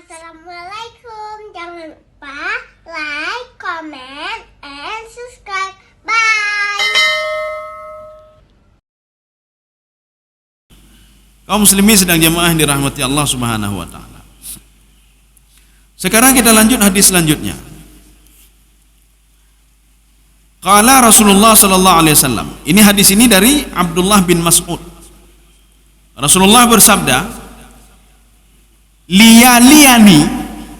Assalamualaikum. Jangan lupa like, comment, and subscribe. Bye. Kaum muslimin sedang jamaah yang dirahmati Allah Subhanahu wa taala. Sekarang kita lanjut hadis selanjutnya. Qala Rasulullah sallallahu alaihi wasallam. Ini hadis ini dari Abdullah bin Mas'ud. Rasulullah bersabda, "Liyaliyani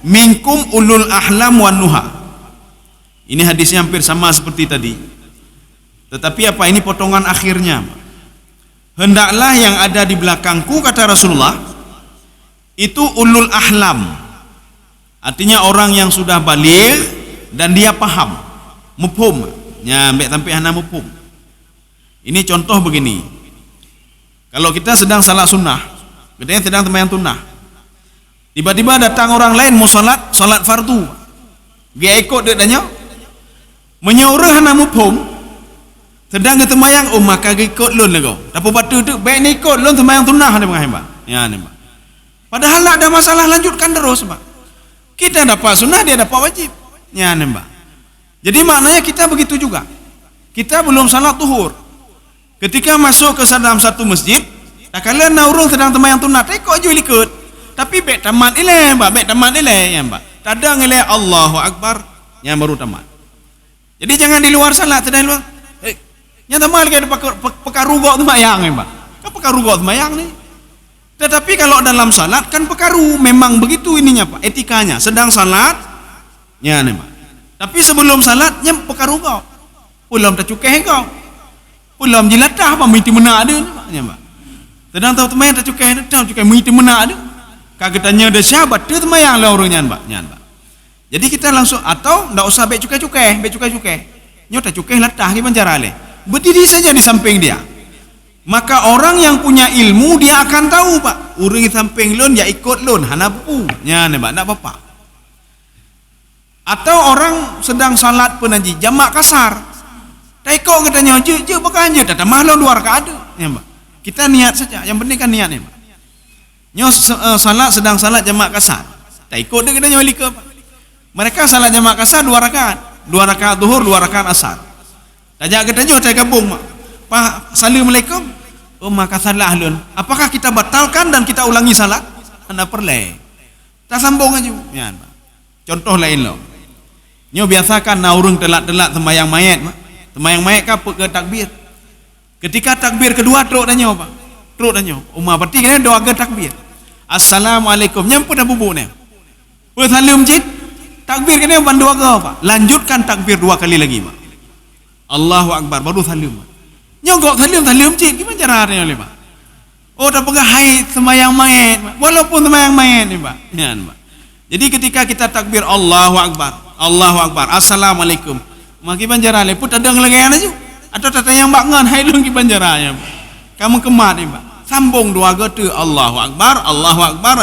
minkum ulul ahlam wan nuha." Ini hadisnya hampir sama seperti tadi. Tetapi apa ini potongan akhirnya? Hendaklah yang ada di belakangku, kata Rasulullah, itu ulul ahlam. Artinya orang yang sudah baligh dan dia paham, mufhum. Ya, ambek sampai hana mufhum. Ini contoh begini. Kalau kita sedang salat sunnah, kita sedang sembahyang sunnah. Tiba-tiba datang orang lain mau salat fardu. Dia ikut dia tanya. Menyuruh hana mufhum. Sedang kita sembahyang, maka ikut lun lego. Tapi batu tu baik ni ikut lun sembahyang sunnah ni bang. Ya ni bang. Padahal tak ada masalah, lanjutkan terus bang. Kita dapat sunnah, dia dapat wajib. Ya ni bang. Jadi maknanya kita begitu juga. Kita belum salat zuhur. Ketika masuk ke dalam satu masjid, tak kala naurung sedang sembahyang sunnah, tak ikut je ikut. Tapi baik tamat ilai, baik tamat ilai, ya mbak. Tak ada ngilai Allahu Akbar yang baru tamat. Jadi jangan di luar salat, sedang luar. Yang tamat lagi ada pekarugok sembahyang, ya mbak. Kan pekarugok sembahyang ni. Tetapi kalau dalam salat kan pekaru, memang begitu ininya pak, etikanya. Sedang salat, ya ni mbak. Tapi sebelum salat, yang pekarugok. Pulang tercukai kau. Pulang jilatah apa miti menak ada ni mbak. Sedang tahu teman tak cukai miti menak ada. Kagetanya ada syahabat dia temayang lah orangnya mbak. Jadi kita langsung, atau tak usah baik cukai. Nyo tak cukai latah ke penjara leh. Berdiri saja di samping dia. Maka orang yang punya ilmu dia akan tahu pak. Orang di samping lun ya ikut lun hana pu. Nya ni mbak, tak apa-apa. Atau orang sedang salat penaji jamak kasar. Tak ikut katanya je bukan je tak malu dua rakaat ada. Ya mbak. Kita niat saja. Yang penting kan niat ni mbak. Nyo salat sedang salat jamak kasar. Tak ikut dia katanya wali ke apa. Mereka salat jamak kasar 2 rakaat. 2 rakaat zuhur, 2 rakaat asar. Tajak katanya tak gabung mak. Pak Assalamualaikum. Maka salah lun. Apakah kita batalkan dan kita ulangi salat? Anda perlu. Tak sambung aja. Ya, mbak. Contoh lain lo. Nyo biasakan naurung telat-telat sembahyang mayat mak. Sembahyang mayat ka ke takbir. Ketika takbir kedua teruk tanya apa? Teruk tanya. Umar berarti kan doa ke takbir. Assalamualaikum. Nyampu dah bubuk ni. Bersalam masjid. Takbir kena bandu ke apa? Lanjutkan takbir 2 kali lagi mak. Allahu Akbar baru salam. Nyogok salam masjid gimana caranya ni pak? Oh tak pegah haid sembahyang mayat mak. Walaupun sembahyang mayat ni pak. Ya pak. Jadi ketika kita takbir Allahu Akbar, Assalamualaikum. Maki banjara le put ada ngelegayan aja. Atau tanya yang bakngan hai lung ki banjaranya. Kamu kemat ni pak. Sambung 2 kali Allahu Akbar,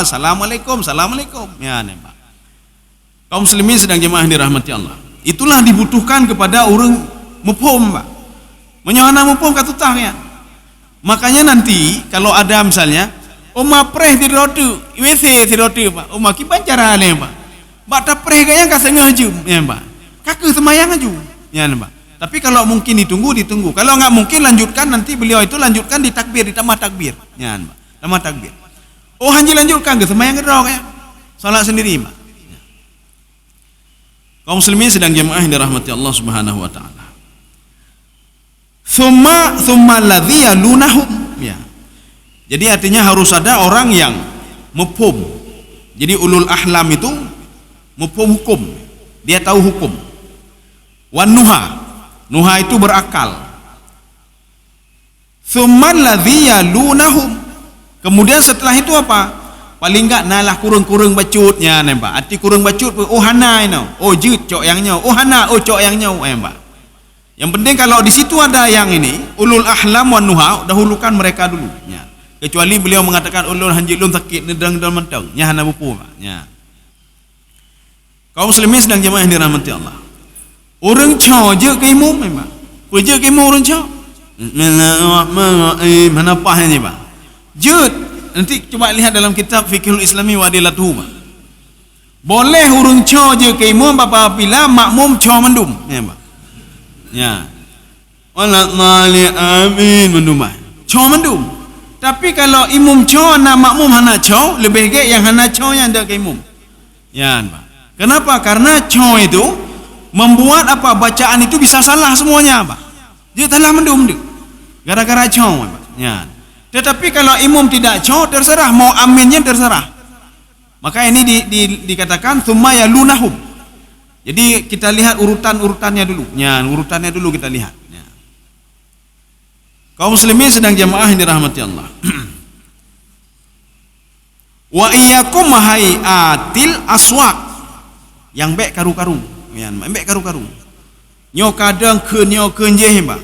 Assalamualaikum, Assalamualaikum. Ya ni pak. Kaum muslimin sedang jemaah dirahmati Allah. Itulah dibutuhkan kepada orang mufhum pak. Menyana mufhum katutah ya. Makanya nanti kalau ada misalnya Oma preh di rotu, WC di rotu pak. Oma ki bancara le pak. Bak tak preh kaya ka sengaja ya pak. Kakak semayang aja. Ya pak. Tapi kalau mungkin ditunggu. Kalau enggak mungkin lanjutkan, nanti beliau itu lanjutkan di takbir, di tamat takbir. Ya pak. Tamat takbir. Oh hanji lanjutkan ke semayang ke dong ya. Salat sendiri pak. Ya. Kaum muslimin sedang jemaah yang dirahmati Allah Subhanahu wa taala. Thumma alladhi yalunahum. Ya. Jadi artinya harus ada orang yang mufhum. Jadi ulul ahlam itu mufhum hukum. Dia tahu hukum. Wan nuha itu berakal. Tsumman ladzi yalunahum. Kemudian setelah itu apa? Paling enggak nalah kurung-kurung bacutnya nembak. Arti kurung bacut oh hana ini. Oh jut cok yang nyau. Oh hana oh cok yang nyau nembak. Yang penting kalau di situ ada yang ini ulul ahlam wan nuha, dahulukan mereka dulu. Ya. Kecuali beliau mengatakan ulul hanjilun sakit nedang dan mentang nya hana bupu nya. Kaum muslimin sedang jemaah yang dirahmati Allah. Orang cha je ke imam memang. Puja ke imam orang cha. Mana apa ni pak? Jut. Nanti coba lihat dalam kitab Fiqhul Islami wa Adilatuhu. Boleh urung cho je ke imam apabila makmum cho mendum. Ya, Pak. Ya. Walat mali amin mendum. Cho mendum. Tapi kalau imam cho na makmum hana cho, lebih baik yang hana cho yang ada ke imam. Ya, Pak. Kenapa? Karena cho itu membuat apa bacaan itu bisa salah semuanya, Pak. Dia telah mendum dia. Gara-gara cho, Pak. Ya. Tetapi kalau imam tidak cho, terserah mau aminnya terserah. Maka ini dikatakan thumma yalunahum. Jadi kita lihat urutan-urutannya dulu. Ya, urutannya dulu kita lihat. Ya. Kaum muslimin sedang jamaah yang dirahmati Allah. Wa iyyakum hayatil aswaq. Yang baik karu-karu. Ya, baik karu-karu. Nyo kadang ke nyo kenje, Pak.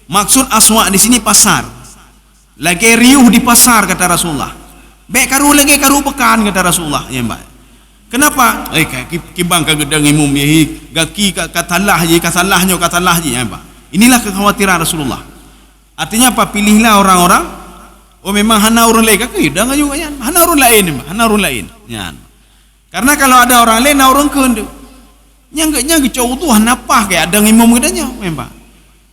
Maksud aswaq di sini pasar. Lagi riuh di pasar kata Rasulullah. Baik karu lagi karu bekan kata Rasulullah. Ya, Mbak. Kenapa? Kibang ka gedang imum ye gaki katalah je katalah je, ya, Mbak. Inilah kekhawatiran Rasulullah. Artinya apa? Pilihlah orang-orang memang hana orang lain kaki dah juga ya. Hana orang lain, Mbak. Hana orang lain. Ya. Karena kalau ada orang lain orang kendu. Nyang cowok tu hanapah kayak ada imum gedanya, ya, Mbak.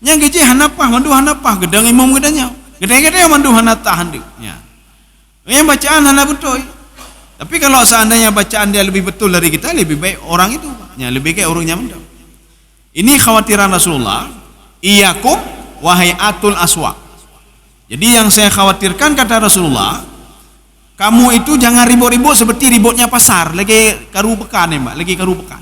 Nyang je hanapah mandu hanapah gedang imum gedanya. Gedang-gedang mandu hana tahan dia. Ya. Yang bacaan hana betul. Tapi kalau seandainya bacaan dia lebih betul dari kita, lebih baik orang itu. Ya, lebih baik orangnya mandu. Ini khawatiran Rasulullah. Iyyakum wa hayatul aswaq. Jadi yang saya khawatirkan kata Rasulullah, kamu itu jangan ribut-ribut seperti ributnya pasar. Lagi karu bekan, ya, Mbak. Lagi karu bekan.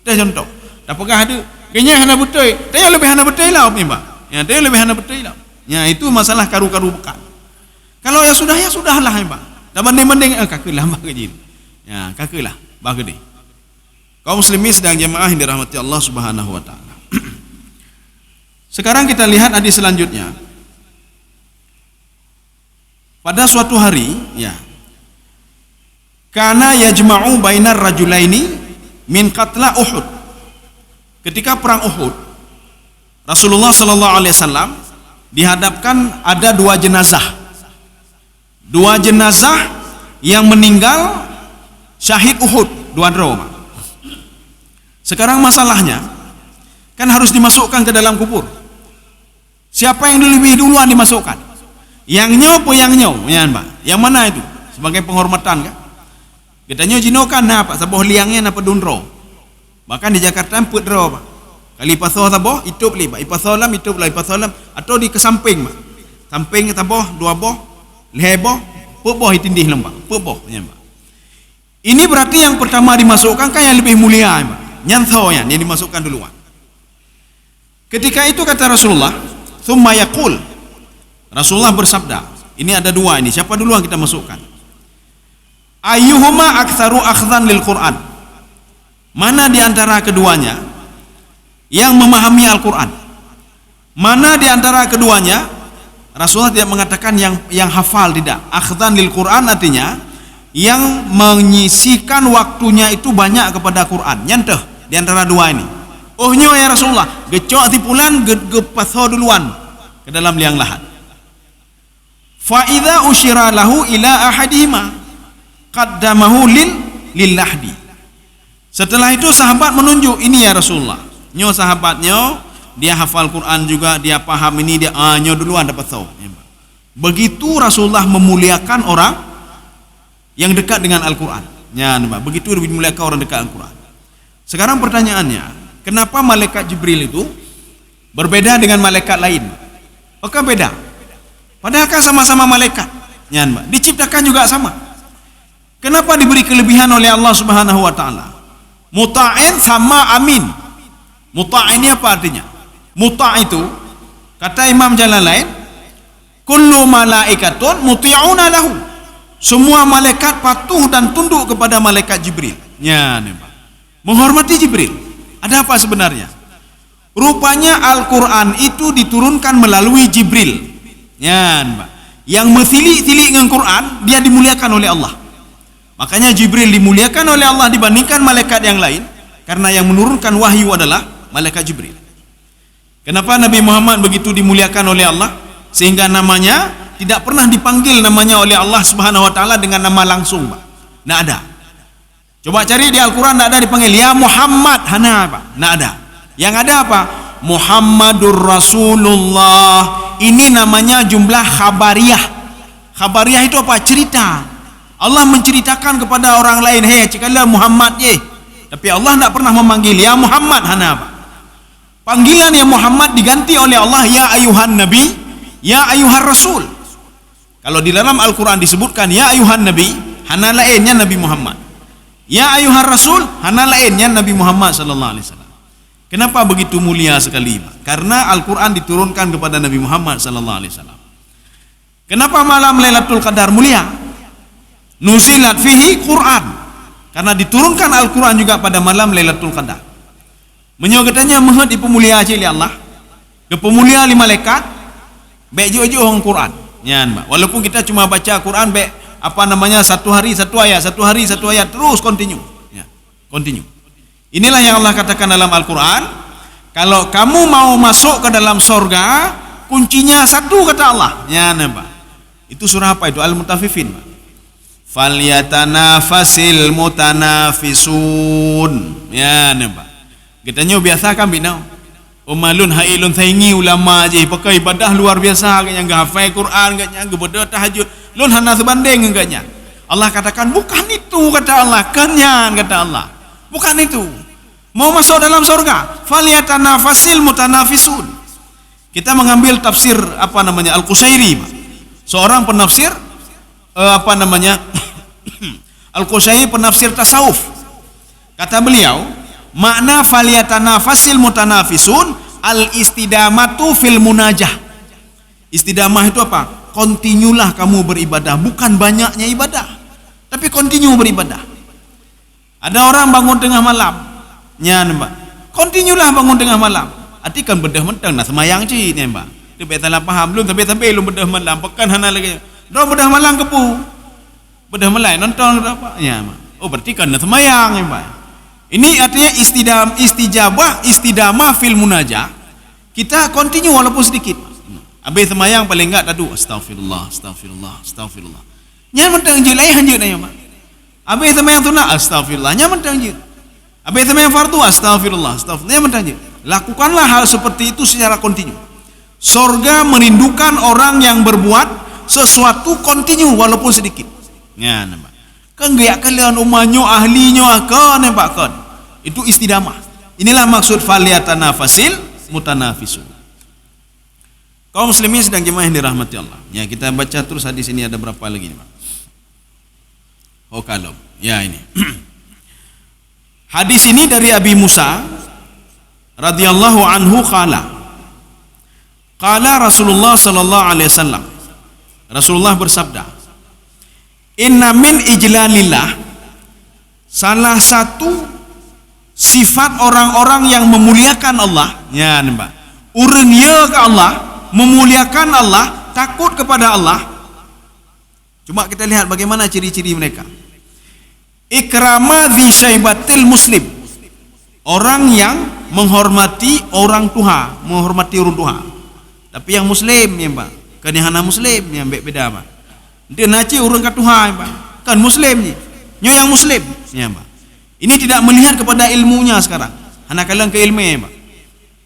Dah contoh. Dah pegah ada. Kayaknya hana betul. Dia lebih hana betul lah, Mbak. Ya, dia lebih hana betul lah. Ya, itu masalah karu-karu bekan. Kalau ya sudahlah, ya, Pak. Dah mending kakelah Mbak kejil. Ya, kakelah Mbak gede. Kaum muslimin sedang jemaah yang dirahmati Allah Subhanahu wa taala. Sekarang kita lihat hadis selanjutnya. Pada suatu hari, ya. Kana yajma'u bainar rajulaini min qatla Uhud. Ketika perang Uhud, Rasulullah sallallahu alaihi wasallam dihadapkan ada dua jenazah. Dua jenazah yang meninggal syahid Uhud, dua drama. Sekarang masalahnya kan harus dimasukkan ke dalam kubur. Siapa yang lebih duluan dimasukkan? Yang nyaw apa yang nyaw? Ya, Mbak. Yang mana itu? Sebagai penghormatan kan? Katanya jinokan apa? Saboh liangnya apa dunro. Bahkan di Jakarta putro, Pak. Kali pasoh saboh itu beli, Pak. Ipasolam itu beli ipasolam atau di kesamping, Pak. Samping taboh dua boh, leheboh, peboh itindih lembang, peboh, ya, Mbak. Ini berarti yang pertama dimasukkan kan yang lebih mulia, ya, Mbak. Nyantho yang dimasukkan duluan. Ketika itu kata Rasulullah, "Tsumma yaqul." Rasulullah bersabda, ini ada dua ini, siapa duluan kita masukkan? Ayyuhuma aktsaru akhdhan lil Qur'an. Mana di antara keduanya yang memahami Al-Qur'an? Mana di antara keduanya? Rasulullah tidak mengatakan yang hafal, tidak. Akhdhan lil Qur'an artinya yang menyisihkan waktunya itu banyak kepada Quran. Nyanteh di antara dua ini. Ohnya ya Rasulullah, gecok tipulan gepaso duluan ke dalam liang lahat. Fa idza usyira lahu ila ahadihima qaddamahu lil lahdi. Setelah itu sahabat menunjuk, ini ya Rasulullah. Nyo sahabatnya dia hafal Quran juga, dia paham ini, dia nyo duluan dapat tahu. Begitu Rasulullah memuliakan orang yang dekat dengan Al-Quran. Ya, begitu dimuliakan orang dekat Al-Quran. Sekarang pertanyaannya, kenapa malaikat Jibril itu berbeda dengan malaikat lain? Apakah beda? Padahal kan sama-sama malaikat. Ya, diciptakan juga sama. Kenapa diberi kelebihan oleh Allah Subhanahu wa taala? Muta'in sama amin. Muta' ini apa artinya? Muta' itu kata Imam Jalalain, kullu malaikatun muti'una lahu. Semua malaikat patuh dan tunduk kepada malaikat Jibril. Ya, menghormati Jibril. Ada apa sebenarnya? Rupanya Al-Quran itu diturunkan melalui Jibril. Ya, yang mesilik-silik dengan Quran, dia dimuliakan oleh Allah. Makanya Jibril dimuliakan oleh Allah dibandingkan malaikat yang lain, karena yang menurunkan wahyu adalah malaikat Jibril. Kenapa Nabi Muhammad begitu dimuliakan oleh Allah sehingga namanya tidak pernah dipanggil namanya oleh Allah Subhanahu wa taala dengan nama langsung, Pak. Tidak ada. Coba cari di Al-Quran, tidak ada dipanggil ya Muhammad, hana apa? Tidak ada. Yang ada apa? Muhammadur Rasulullah. Ini namanya jumlah khabariyah. Khabariyah itu apa? Cerita. Allah menceritakan kepada orang lain, hei cikalah Muhammad ye. Tapi Allah tidak pernah memanggil ya Muhammad, hana apa? Panggilan ya Muhammad diganti oleh Allah ya ayuhan nabi, ya ayuhan rasul. Kalau di dalam Al-Quran disebutkan ya ayuhan nabi, hana lainnya Nabi Muhammad. Ya ayuhan rasul, hana lainnya Nabi Muhammad sallallahu alaihi wasallam. Kenapa begitu mulia sekali? Karena Al-Quran diturunkan kepada Nabi Muhammad sallallahu alaihi wasallam. Kenapa malam Lailatul Qadar mulia? Nuzilat fihi Quran. Karena diturunkan Al-Quran juga pada malam Lailatul Qadar. Menyogatanya maha dipemulia oleh Allah. Dipemulia oleh malaikat. Baik jojo orang Quran. Ya, walaupun kita cuma baca Quran baik satu hari satu ayat terus continue. Ya, continue. Inilah yang Allah katakan dalam Al-Quran. Kalau kamu mau masuk ke dalam sorga, kuncinya satu kata Allah. Ya, nampak. Itu surah apa itu? Al-Mutaffifin. Falyatanafasil mutanafisun. Ya, nampak. Kita nyo biasa kan binau. Umalun hailun thaingi ulama je pakai ibadah luar biasa agaknya enggak hafal Quran agaknya enggak berdoa tahajud. Lun hana sebanding agaknya. Allah katakan bukan itu kata Allah, kenyan kata Allah. Bukan itu. Mau masuk dalam surga, falyatanafasil mutanafisun. Kita mengambil tafsir Al-Qusairi. Seorang penafsir Al-Qusairi penafsir tasawuf. Kata beliau, makna falyatanafasil mutanafisun al-istidamatu fil munajah. Istidamah itu apa? Kontinulah kamu beribadah, bukan banyaknya ibadah, tapi kontinu beribadah. Ada orang bangun tengah malam, mbak. Kontinulah bangun tengah malam. Arti kan bedah mentang nak semayang ci ni mbak. Dia betul paham belum tapi belum bedah malam. Pekan hana lagi. Dah bedah malam kepu. Bedah malam nonton apa? Ya mbak. Oh berarti kan nak semayang mbak. Ini artinya istidamah fil munajah. Kita kontinu walaupun sedikit. Habis semayang paling enggak tadu astagfirullah. Nya mentang je lain hanjut na mbak. Habis semayang sunat astagfirullah, nya mentang je. Habis semayang fardu astagfirullah, nya mentang je. Lakukanlah hal seperti itu secara kontinu. Surga merindukan orang yang berbuat sesuatu kontinu walaupun sedikit. Ya nampak. Kan gaya kalian umanyo ahlinyo akan nampak kan. Itu istidamah. Inilah maksud falyatanafasil mutanafisun. Kaum muslimin sedang jemaah yang dirahmati Allah. Ya, kita baca terus hadis ini ada berapa lagi nih, Pak? Oh, kalau. Ya, ini. Hadis ini dari Abi Musa radhiyallahu anhu qala Rasulullah sallallahu alaihi wasallam. Rasulullah bersabda, "Inna min ijlalillah, salah satu sifat orang-orang yang memuliakan Allah, ya nampak. Urang ya ke Allah, memuliakan Allah, takut kepada Allah. Cuma kita lihat bagaimana ciri-ciri mereka. Ikrama dzi syaibatil muslim, orang yang menghormati orang tua, menghormati orang tua. Tapi yang muslim ya Pak, kan yang hana muslim yang beda Pak. Dia naci orang katuha Pak, kan muslim ni, nyo yang muslim ya Pak. Ini tidak melihat kepada ilmunya sekarang, hana kalian ke ilmu ya Pak.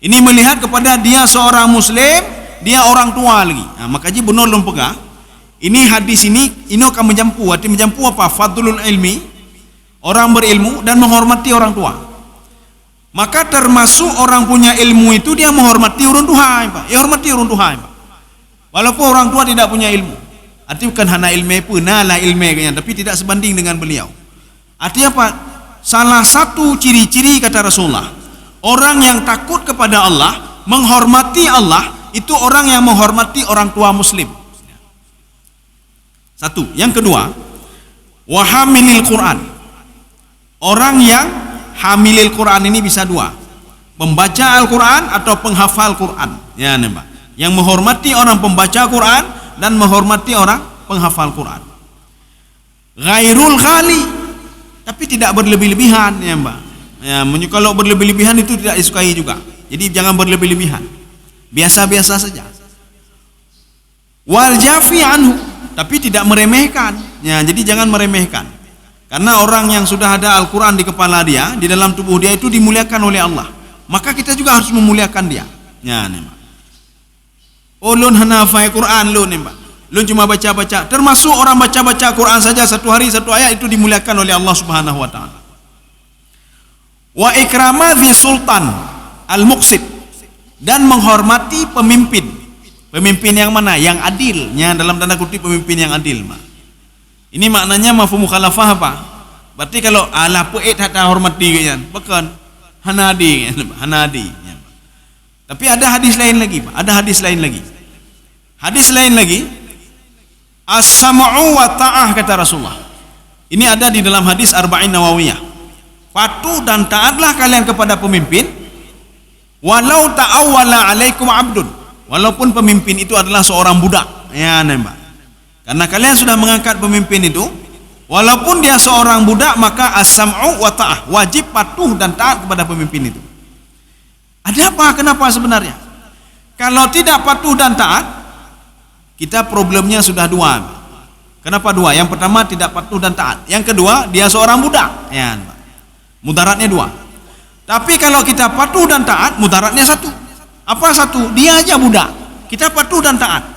Ini melihat kepada dia seorang muslim, dia orang tua lagi. Nah, makanya benar belum pegang. Ini hadis ini akan menjampu. Arti menjampu apa? Fadlul ilmi, orang berilmu dan menghormati orang tua. Maka termasuk orang punya ilmu itu dia menghormati orang tua, Pak. Ya hormati orang tua, Pak. Walaupun orang tua tidak punya ilmu. Arti bukan hana ilmu pun, nalah ilmu kayaknya, tapi tidak sebanding dengan beliau. Artinya apa? Salah satu ciri-ciri kata Rasulullah, orang yang takut kepada Allah, menghormati Allah, itu orang yang menghormati orang tua muslim. Satu. Yang kedua, wahamilil Quran. Orang yang hamilil Quran ini bisa dua, pembaca Al-Quran atau penghafal Quran. Ya, nampak. Yang menghormati orang pembaca Quran dan menghormati orang penghafal Quran. Ghairul ghali, tapi tidak berlebih-lebihan, ya Mbak. Ya, kalau berlebih-lebihan itu tidak disukai juga. Jadi jangan berlebih-lebihan. Biasa-biasa saja. Wal jafi anhu, tapi tidak meremehkan. Ya, jadi jangan meremehkan. Karena orang yang sudah ada Al-Quran di kepala dia, di dalam tubuh dia itu dimuliakan oleh Allah. Maka kita juga harus memuliakan dia. Ya, nih, Pak. Oh, lun hanafai Quran lun nih, Pak. Lun cuma baca-baca. Termasuk orang baca-baca Quran saja satu hari satu ayat itu dimuliakan oleh Allah Subhanahu wa taala. Wa ikrama dzi sultan al-muqsid, dan menghormati pemimpin. Pemimpin yang mana? Yang adil. Ya, dalam tanda kutip pemimpin yang adil, Pak. Ini maknanya mafhum mukhalafah apa? Berarti kalau ala peet hata hormati kan, bukan hanadi kan, hanadi. Ya. Tapi ada hadis lain lagi, Pak. Ada hadis lain lagi. Hadis lain lagi, as-sam'u wa ta'ah kata Rasulullah. Ini ada di dalam hadis Arba'in Nawawiyah. Patuh dan taatlah kalian kepada pemimpin, walau ta'awwala alaikum abdun, walaupun pemimpin itu adalah seorang budak. Ya, nembak. Karena kalian sudah mengangkat pemimpin itu, walaupun dia seorang budak, maka as-sam'u wa ta'ah, wajib patuh dan taat kepada pemimpin itu. Ada apa? Kenapa sebenarnya? Kalau tidak patuh dan taat, kita problemnya sudah dua. Kenapa dua? Yang pertama tidak patuh dan taat. Yang kedua, dia seorang budak. Ya, mudaratnya dua. Tapi kalau kita patuh dan taat, mudaratnya satu. Apa satu? Dia aja budak. Kita patuh dan taat.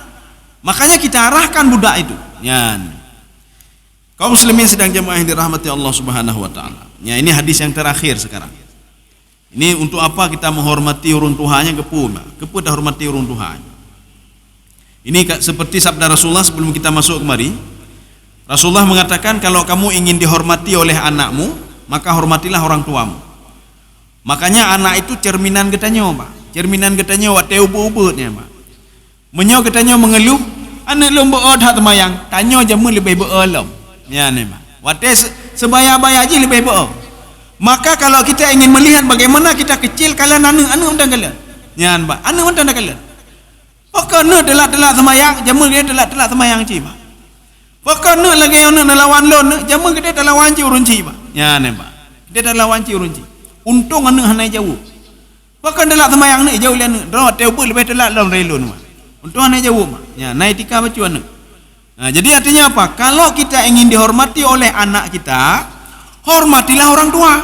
Makanya kita arahkan budak itu. Ya. Kaum muslimin sedang jemaah yang dirahmati Allah Subhanahu wa taala. Ya, ini hadis yang terakhir sekarang. Ini untuk apa kita menghormati urun Tuhannya, kepu dah hormati urun Tuhan. Ini seperti sabda Rasulullah sebelum kita masuk kemari. Rasulullah mengatakan, kalau kamu ingin dihormati oleh anakmu, maka hormatilah orang tuamu. Makanya anak itu cerminan getanyo, Pak. Cerminan getanyo wat teu ubut-ubutnya, Pak. Menyo getanyo mengeluh, anak lom beod hak temayang, tanyo jamu lebih beolom. Ya ni, Pak. Wat sebaya-baya aja lebih beol. Maka kalau kita ingin melihat bagaimana kita kecil, kalian anak undang kalian. Ya, Pak. Anak undang kalian. Pokoknya telat-telat temayang, jamu dia telat-telat temayang ci, Pak. Pokoknya lagi yang nak lawan lon, jamu kita dah lawan ci urun ci, Pak. Ya, ni, Pak. Dia dah lawan ci urun ci. Untung anak hanai jauh. Pokoknya telat temayang ni jauh lian, dah teu lebih telat lon relon, Pak. Untung hanai jauh, Pak. Ya, naik tika bacu anak. Nah, jadi artinya apa? Kalau kita ingin dihormati oleh anak kita, hormatilah orang tua.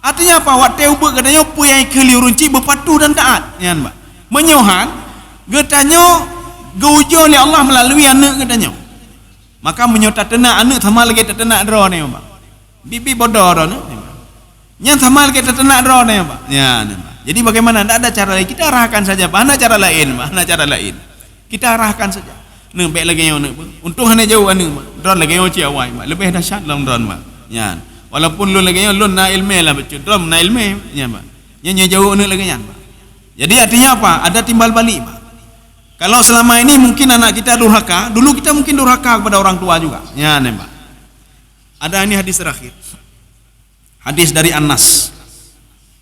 Artinya apa? Wat teu katanya puyai keliurunci berpatuh dan taat. Ya, Pak. Menyohan getanyo geujo oleh Allah melalui anak getanyo. Maka menyota tenak anak sama lagi tenak dro ni, Pak. Bibi bodoh dro ni. Yang sama lagi tenak dro ni, Pak. Ya, ni, Pak. Jadi bagaimana? Tidak ada cara lain. Kita arahkan saja, Pak. Mana cara lain, Pak? Mana cara lain? Kita arahkan saja. Neng baik lagi yang ni. Untung hanya jauh anu, Pak. Dron lagi yang ciawai, Pak. Lebih dahsyat dalam dron, Pak. Ya. Walaupun lu lagi yang lu na ilmu lah, betul. Dron na ilmu, ya, Pak. Yang jauh ni lagi yang, Pak. Jadi artinya apa? Ada timbal balik, Pak. Kalau selama ini mungkin anak kita durhaka, dulu kita mungkin durhaka kepada orang tua juga. Ya, nih, Pak. Ada ini hadis terakhir. Hadis dari Anas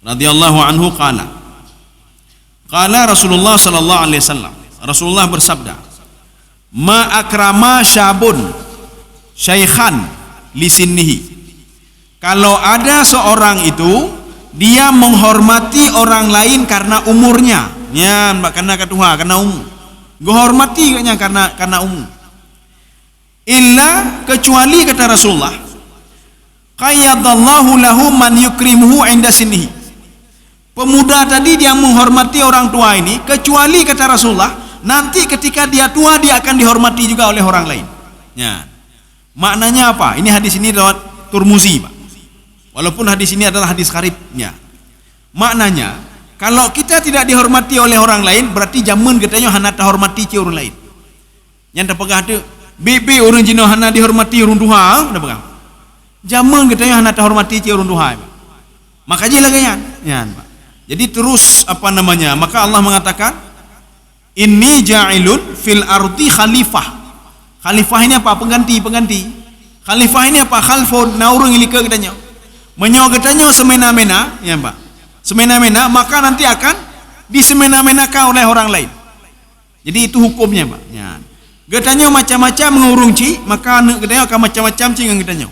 radhiyallahu anhu qala. Qala Rasulullah sallallahu alaihi wasallam. Rasulullah bersabda, "Ma akrama syabun syaikhan li sinnihi." Kalau ada seorang itu dia menghormati orang lain karena umurnya. Ya, karena ketua, karena umur. Menghormati karena umur. Illa, kecuali kata Rasulullah, qayyadallahu lahu man yukrimuhu inda sinnihi. Pemuda tadi dia menghormati orang tua ini, kecuali kata Rasulullah, nanti ketika dia tua dia akan dihormati juga oleh orang lain. Ya. Maknanya apa? Ini hadis ini lewat Turmuzi, Pak. Walaupun hadis ini adalah hadis karibnya. Maknanya, kalau kita tidak dihormati oleh orang lain, berarti jamun katanya hana hormati ci orang lain. Yang terpegah tu, bibi orang jino hana dihormati orang tua, dah pegang. Jamun katanya hana hormati ci orang tua. Maka je lagi ya, Pak. Jadi terus apa namanya? Maka Allah mengatakan, "Inni ja'ilun fil ardi khalifah." Khalifah ini apa? Pengganti. Khalifah ini apa? Khalfun, naurung ilika katanya. Menyo katanya semena-mena, ya, Pak. Semena-mena, maka nanti akan disemena-menakan oleh orang lain. Jadi itu hukumnya, Pak. Ya. Katanya macam-macam mengurung ci, maka katanya akan macam-macam ci dengan katanya.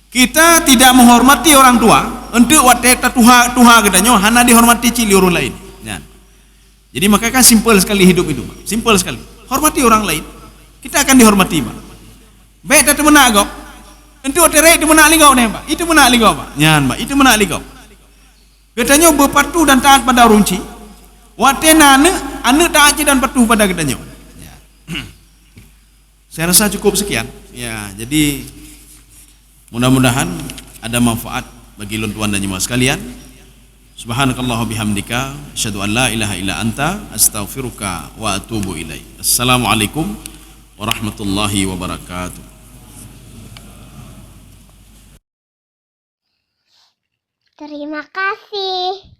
Kita tidak menghormati orang tua, untuk wateta tuha katanya hana dihormati ci orang lain. Ya. Jadi maka kan simpel sekali hidup itu, Pak. Simpel sekali. Hormati orang lain, kita akan dihormati, Pak. Baik tak temenak agak. Enti otere itu menak ligau nih, Pak. Itu menak ligau, Pak. Nyan, Pak. Itu menak ligau. Katanya berpatuh dan taat pada runci. Watena ane taat dan patuh pada katanya. Ya. Saya rasa cukup sekian. Ya, jadi mudah-mudahan ada manfaat bagi tuan dan jemaah sekalian. Subhanakallah bihamdika asyhadu an la ilaha illa anta astaghfiruka wa atubu ilaik. Assalamualaikum warahmatullahi wabarakatuh. Terima kasih.